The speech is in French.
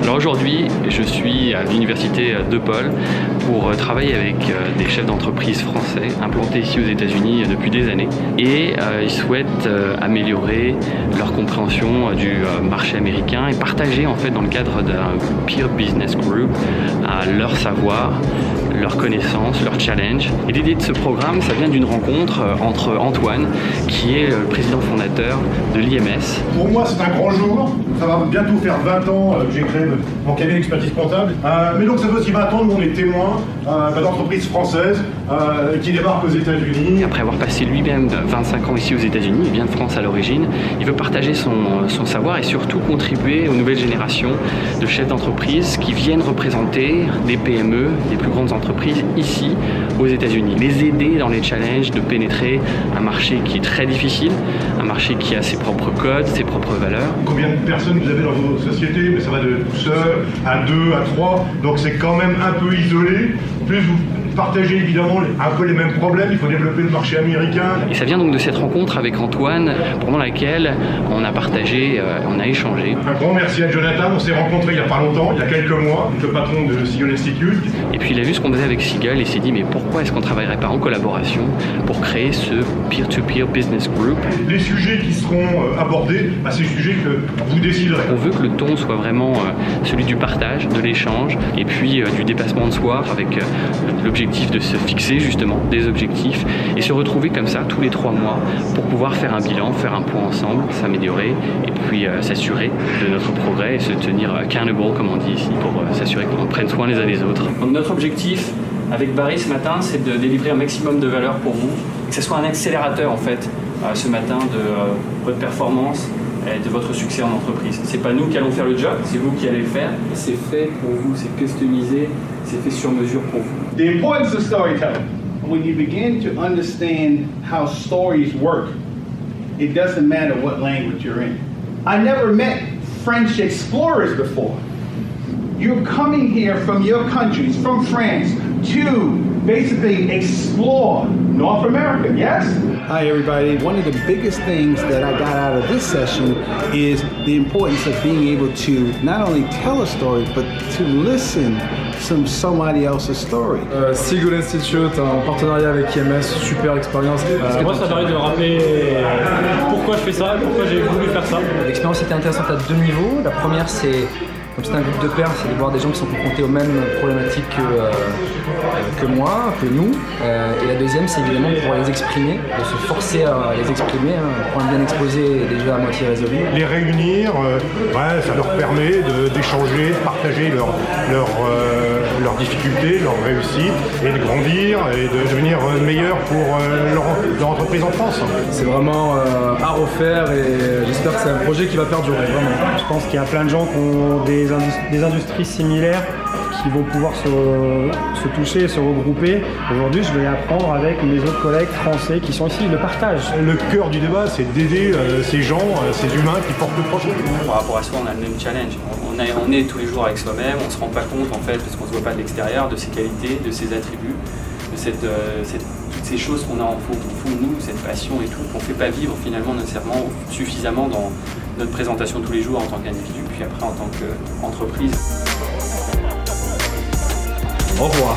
Alors aujourd'hui, je suis à l'université DePaul pour travailler avec des chefs d'entreprise français implantés ici aux États-Unis depuis des années et ils souhaitent améliorer leur compréhension du marché américain et partager en fait dans le cadre d'un peer business group leur savoir, leurs connaissances, leurs challenges. Et l'idée de ce programme, ça vient d'une rencontre entre Antoine, qui est le président fondateur de l'IMS. Pour moi, c'est un grand jour. Ça va bientôt faire 20 ans que j'ai créé mon cabinet d'expertise comptable. Mais donc ça fait aussi 20 ans où on est témoin d'entreprises françaises qui débarquent aux États-Unis. Après avoir passé lui-même 25 ans ici aux États-Unis, il vient de France à l'origine, il veut partager son savoir et surtout contribuer aux nouvelles générations de chefs d'entreprise qui viennent représenter des PME, des plus grandes entreprises ici aux États-Unis. Les aider dans les challenges de pénétrer un marché qui est très difficile, un marché qui a ses propres codes, ses propres valeurs. Combien de personnes vous avez dans vos sociétés? Mais ça va de seul à 2, à 3, donc c'est quand même un peu isolé. Plus vous partagez évidemment un peu les mêmes problèmes, il faut développer le marché américain. Et ça vient donc de cette rencontre avec Antoine, pendant laquelle on a partagé, on a échangé. Un grand merci à Jonathan, on s'est rencontrés il n'y a pas longtemps, il y a quelques mois, le patron de Seagull Institute. Et puis il a vu ce qu'on faisait avec Seagull et s'est dit mais pourquoi est-ce qu'on ne travaillerait pas en collaboration pour créer ce peer-to-peer business group? Les sujets qui seront abordés, c'est les sujets que vous déciderez. On veut que le ton soit vraiment celui du partage, de l'échange et puis du dépassement de soi avec l'objectif de se fixer justement des objectifs et se retrouver comme ça tous les 3 mois pour pouvoir faire un bilan, faire un point ensemble, s'améliorer et puis s'assurer de notre progrès et se tenir accountable comme on dit ici pour s'assurer qu'on prenne soin les uns des autres. Donc notre objectif avec Barry ce matin, c'est de délivrer un maximum de valeur pour vous, que ce soit un accélérateur en fait ce matin de votre performance et de votre succès en entreprise. C'est pas nous qui allons faire le job, c'est vous qui allez le faire. C'est fait pour vous, c'est customisé, c'est fait sur mesure pour vous. The importance of storytelling. When you begin to understand how stories work, it doesn't matter what language you're in. I never met French explorers before. You're coming here from your countries, from France, to basically explore North America, yes? Hi everybody. One of the biggest things that I got out of this session is the importance of being able to not only tell a story, but to listen to somebody else's story. Seagull Institute, en partenariat avec IMS, super expérience. Moi ça permet de me rappeler pourquoi je fais ça, pourquoi j'ai voulu faire ça. L'expérience était intéressante à 2 niveaux. La première c'est, comme c'est un groupe de pairs, c'est de voir des gens qui sont confrontés aux mêmes problématiques que moi, que nous. Et la deuxième, c'est évidemment de pouvoir les exprimer, de se forcer à les exprimer. Un point bien exposé est déjà à moitié résolu. Les réunir, ça leur permet d'échanger, de partager leurs difficultés, leurs réussites, et de grandir et de devenir meilleurs pour leur entreprise en France. C'est vraiment à refaire et j'espère que c'est un projet qui va perdurer, vraiment. Je pense qu'il y a plein de gens qui ont des industries similaires qui vont pouvoir se toucher et se regrouper. Aujourd'hui, je vais apprendre avec mes autres collègues français qui sont ici, le partage. Le cœur du débat, c'est d'aider ces gens, ces humains qui portent le projet. Par rapport à soi, on a le même challenge. On est tous les jours avec soi-même, on ne se rend pas compte en fait, parce qu'on ne se voit pas de l'extérieur, de ses qualités, de ses attributs, de toutes ces choses qu'on a au fond de nous, cette passion et tout, qu'on ne fait pas vivre finalement nécessairement suffisamment dans notre présentation tous les jours en tant qu'individu, puis après en tant qu'entreprise. Au revoir.